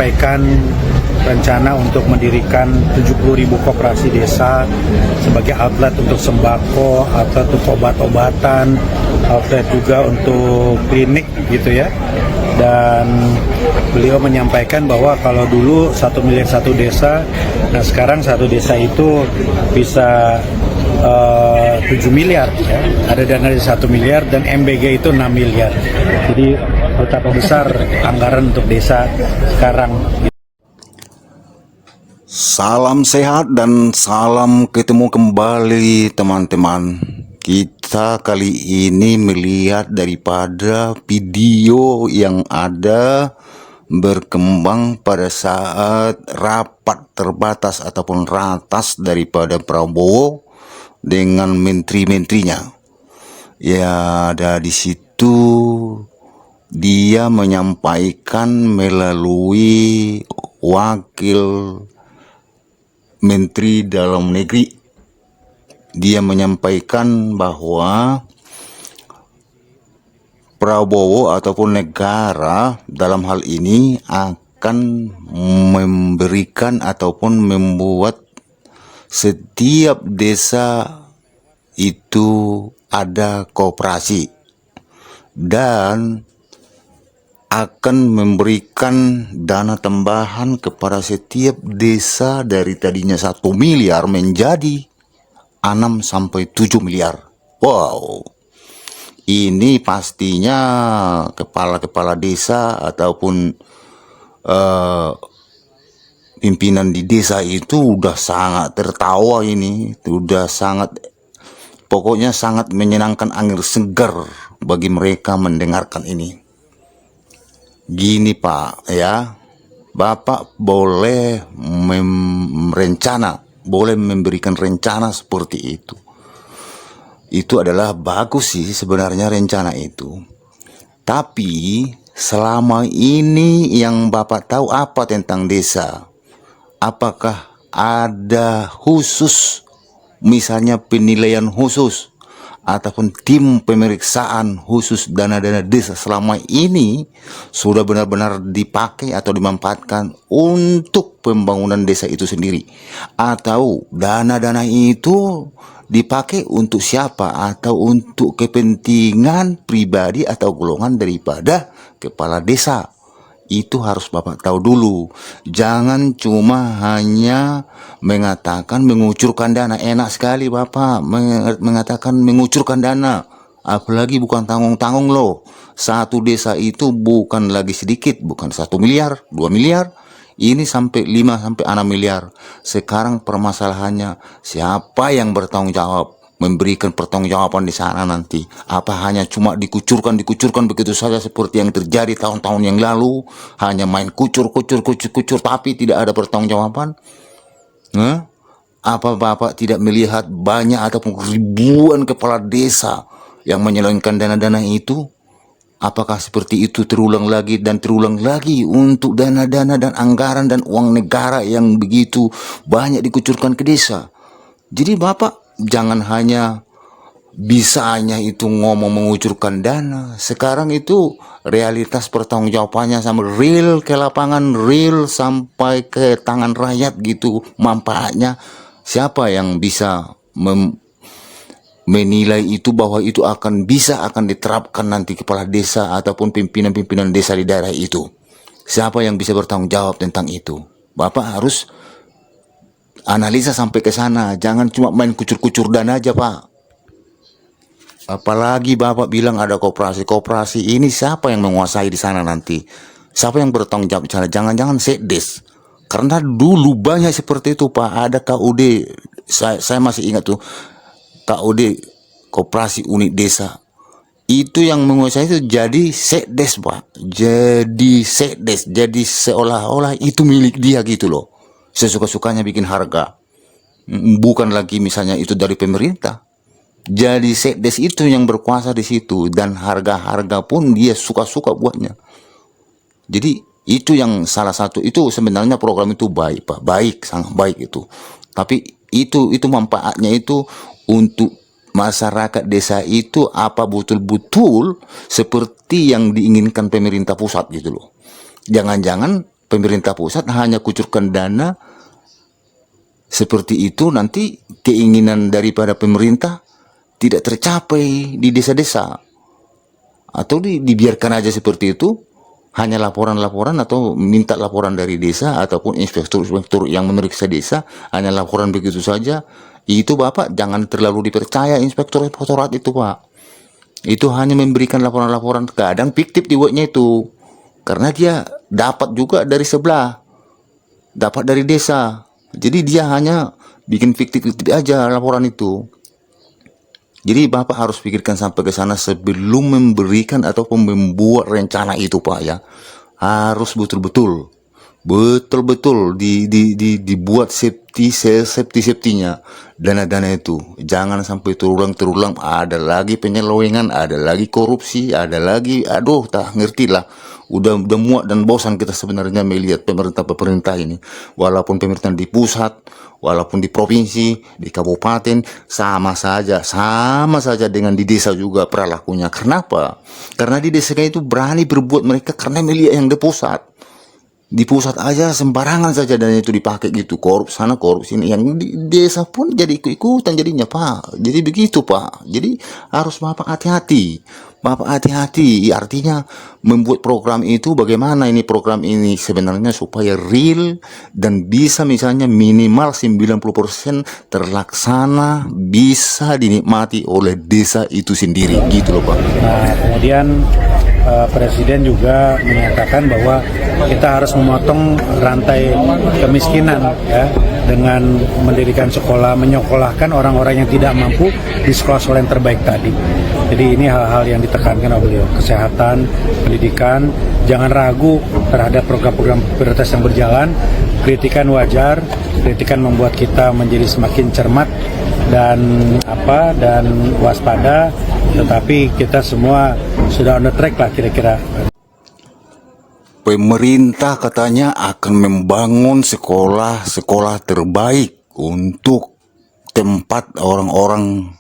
menyampaikan rencana untuk mendirikan 70.000 koperasi desa sebagai outlet untuk sembako, outlet untuk obat-obatan, outlet juga untuk klinik gitu ya. Dan beliau menyampaikan bahwa kalau dulu 1 miliar satu desa, nah sekarang satu desa itu bisa 7 miliar ya. Ada dana di 1 miliar dan MBG itu 6 miliar. Jadi betapa besar anggaran untuk desa sekarang. Salam sehat dan salam ketemu kembali teman-teman. Kita kali ini melihat daripada video yang ada berkembang pada saat rapat terbatas ataupun ratas daripada Prabowo dengan menteri-menterinya. Ya, ada di situ dia menyampaikan melalui wakil Menteri Dalam Negeri, dia menyampaikan bahwa Prabowo ataupun negara dalam hal ini akan memberikan ataupun membuat setiap desa itu ada koperasi dan akan memberikan dana tambahan kepada setiap desa dari tadinya 1 miliar menjadi 6 sampai 7 miliar. Wow, ini pastinya kepala-kepala desa ataupun pimpinan di desa itu udah sangat tertawa ini, udah sangat, pokoknya sangat menyenangkan, angin segar bagi mereka mendengarkan ini. Gini Pak ya, Bapak boleh boleh memberikan rencana seperti itu. Itu adalah bagus sih sebenarnya rencana itu. Tapi selama ini yang Bapak tahu apa tentang desa? Apakah ada khusus, misalnya penilaian khusus ataupun tim pemeriksaan khusus dana-dana desa selama ini sudah benar-benar dipakai atau dimanfaatkan untuk pembangunan desa itu sendiri, atau dana-dana itu dipakai untuk siapa, atau untuk kepentingan pribadi atau golongan daripada kepala desa? Itu harus Bapak tahu dulu. Jangan cuma hanya mengatakan mengucurkan dana. Enak sekali Bapak mengatakan mengucurkan dana, apalagi bukan tanggung-tanggung loh. Satu desa itu bukan lagi sedikit, bukan 1 miliar, 2 miliar, ini sampai 5 sampai 6 miliar. Sekarang permasalahannya siapa yang bertanggung jawab memberikan pertanggungjawaban di sana nanti? Apa hanya cuma dikucurkan begitu saja seperti yang terjadi tahun-tahun yang lalu, hanya main kucur tapi tidak ada pertanggungjawaban? Apa Bapak tidak melihat banyak ataupun ribuan kepala desa yang menyelewengkan dana-dana itu? Apakah seperti itu terulang lagi dan terulang lagi untuk dana-dana dan anggaran dan uang negara yang begitu banyak dikucurkan ke desa? Jadi Bapak jangan hanya itu ngomong mengucurkan dana. Sekarang itu realitas pertanggungjawabannya sama real ke lapangan, real sampai ke tangan rakyat gitu manfaatnya. Siapa yang bisa menilai itu bahwa itu akan diterapkan nanti kepala desa ataupun pimpinan-pimpinan desa di daerah itu? Siapa yang bisa bertanggung jawab tentang itu? Bapak harus analisa sampai ke sana, jangan cuma main kucur-kucur dana aja Pak. Apalagi Bapak bilang ada koperasi ini, siapa yang menguasai di sana nanti? Siapa yang bertanggung jawab di sana? Jangan-jangan sekdes. Karena dulu banyak seperti itu Pak, ada KUD, saya masih ingat tuh, KUD, Koperasi Unit Desa. Itu yang menguasai itu jadi sekdes Pak, jadi sekdes, jadi seolah-olah itu milik dia gitu loh. Sesuka-sukanya bikin harga, bukan lagi misalnya itu dari pemerintah. Jadi sekdes itu yang berkuasa di situ, dan harga-harga pun dia suka-suka buatnya. Jadi itu yang salah satu, itu sebenarnya program itu baik Pak, baik, sangat baik itu. Tapi itu manfaatnya itu untuk masyarakat desa itu apa betul-betul seperti yang diinginkan pemerintah pusat gitu loh. Jangan-jangan pemerintah pusat hanya kucurkan dana seperti itu, nanti keinginan daripada pemerintah tidak tercapai di desa-desa, atau dibiarkan aja seperti itu, hanya laporan-laporan atau minta laporan dari desa ataupun inspektur-inspektur yang memeriksa desa, hanya laporan begitu saja. Itu Bapak jangan terlalu dipercaya inspektorat itu Pak. Itu hanya memberikan laporan-laporan, kadang fiktif dibuatnya itu, karena dia dapat juga dari sebelah, dapat dari desa. Jadi dia hanya bikin fiktif-fiktif aja laporan itu. Jadi Bapak harus pikirkan sampai ke sana sebelum memberikan ataupun membuat rencana itu Pak ya. Harus betul-betul dibuat safety-nya dana-dana itu. Jangan sampai terulang. Ada lagi penyelewengan, ada lagi korupsi, ada lagi, aduh tak ngerti lah. Udah muak dan bosan kita sebenarnya melihat pemerintah ini. Walaupun pemerintah di pusat, walaupun di provinsi, di kabupaten, sama saja dengan di desa juga perilakunya. Kenapa? Karena di desa itu berani berbuat mereka karena melihat yang di pusat. Di pusat aja sembarangan saja dan itu dipakai gitu, korup sana korup sini, yang di desa pun jadi ikut-ikutan jadinya Pak. Jadi begitu Pak. Jadi harus Bapak hati-hati. Artinya membuat program itu bagaimana ini program ini sebenarnya supaya real dan bisa misalnya minimal 90% terlaksana, bisa dinikmati oleh desa itu sendiri gitu loh Pak. Nah, kemudian Presiden juga menyatakan bahwa kita harus memotong rantai kemiskinan ya, dengan mendirikan sekolah, menyekolahkan orang-orang yang tidak mampu di sekolah-sekolah yang terbaik tadi. Jadi ini hal-hal yang ditekankan oleh beliau. Kesehatan, pendidikan, jangan ragu terhadap program-program prioritas yang berjalan. Kritikan wajar, kritikan membuat kita menjadi semakin cermat dan waspada, tetapi kita semua sudah on the track lah kira-kira. Pemerintah katanya akan membangun sekolah-sekolah terbaik untuk tempat orang-orang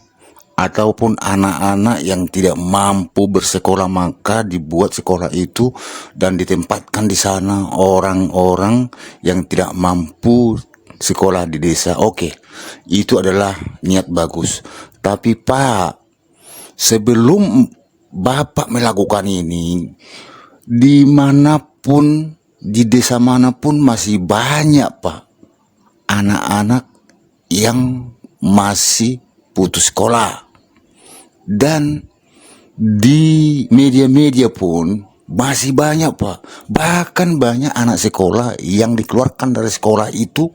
ataupun anak-anak yang tidak mampu bersekolah, maka dibuat sekolah itu dan ditempatkan di sana orang-orang yang tidak mampu sekolah di desa. Oke, itu adalah niat bagus. Tapi Pak, sebelum Bapak melakukan ini, dimanapun, di desa manapun masih banyak Pak anak-anak yang masih putus sekolah. Dan di media-media pun masih banyak Pak, bahkan banyak anak sekolah yang dikeluarkan dari sekolah itu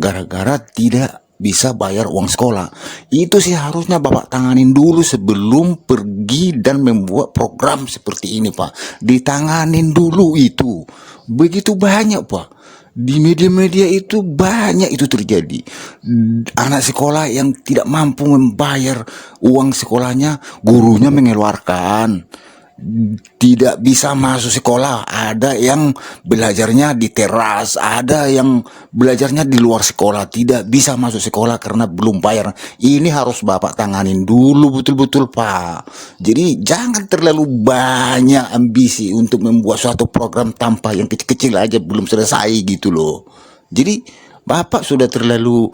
gara-gara tidak bisa bayar uang sekolah. Itu sih harusnya Bapak tanganin dulu sebelum pergi dan membuat program seperti ini Pak. Ditanganin dulu itu. Begitu banyak Pak. Di media-media itu banyak itu terjadi. Anak sekolah yang tidak mampu membayar uang sekolahnya, gurunya mengeluarkan. Tidak bisa masuk sekolah. Ada yang belajarnya di teras, ada yang belajarnya di luar sekolah, tidak bisa masuk sekolah karena belum bayar. Ini harus Bapak tanganin dulu betul-betul Pak. Jadi jangan terlalu banyak ambisi untuk membuat suatu program tanpa yang kecil-kecil aja belum selesai gitu loh. Jadi Bapak sudah terlalu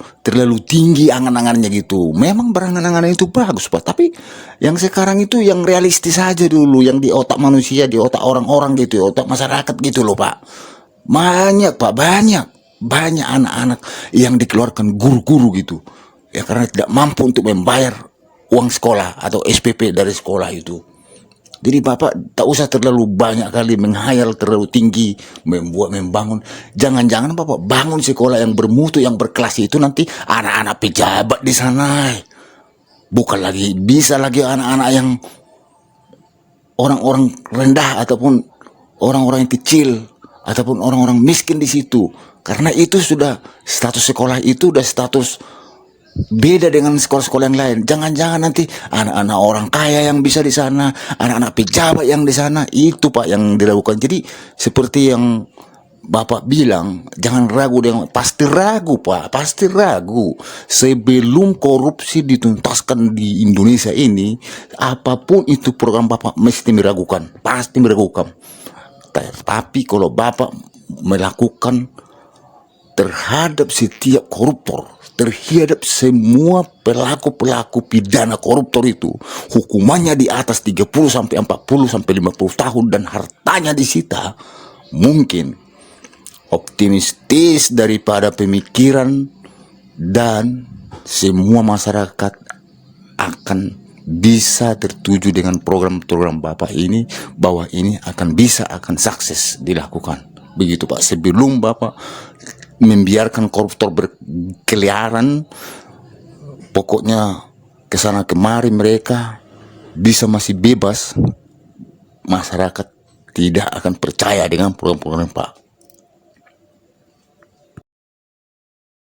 tinggi angan-angannya gitu. Memang berangan-angan itu bagus Pak, tapi yang sekarang itu yang realistis aja dulu, yang di otak manusia, di otak orang-orang gitu, otak masyarakat gitu loh Pak. Banyak Pak, banyak anak-anak yang dikeluarkan guru-guru gitu. Ya karena tidak mampu untuk membayar uang sekolah atau SPP dari sekolah itu. Jadi Bapak tak usah terlalu banyak kali menghayal terlalu tinggi, membangun. Jangan-jangan Bapak bangun sekolah yang bermutu, yang berkelas itu nanti anak-anak pejabat di sana. Bukan lagi, bisa lagi anak-anak yang orang-orang rendah ataupun orang-orang yang kecil ataupun orang-orang miskin di situ. Karena itu sudah status sekolah itu sudah status beda dengan sekolah-sekolah yang lain. Jangan-jangan nanti anak-anak orang kaya yang bisa di sana, anak-anak pejabat yang di sana, itu Pak yang dilakukan. Jadi seperti yang Bapak bilang, jangan ragu dengan, pasti ragu Pak, pasti ragu. Sebelum korupsi dituntaskan di Indonesia ini, apapun itu program Bapak mesti meragukan, pasti meragukan. Tapi kalau Bapak melakukan terhadap setiap koruptor, terhadap semua pelaku-pelaku pidana koruptor itu, hukumannya di atas 30 sampai 40 sampai 50 tahun dan hartanya disita, mungkin optimistis daripada pemikiran dan semua masyarakat akan bisa tertuju dengan program-program Bapak ini, bahwa ini akan sukses dilakukan. Begitu Pak, sebelum Bapak membiarkan koruptor berkeliaran, pokoknya kesana kemari mereka bisa masih bebas, masyarakat tidak akan percaya dengan program-program Pak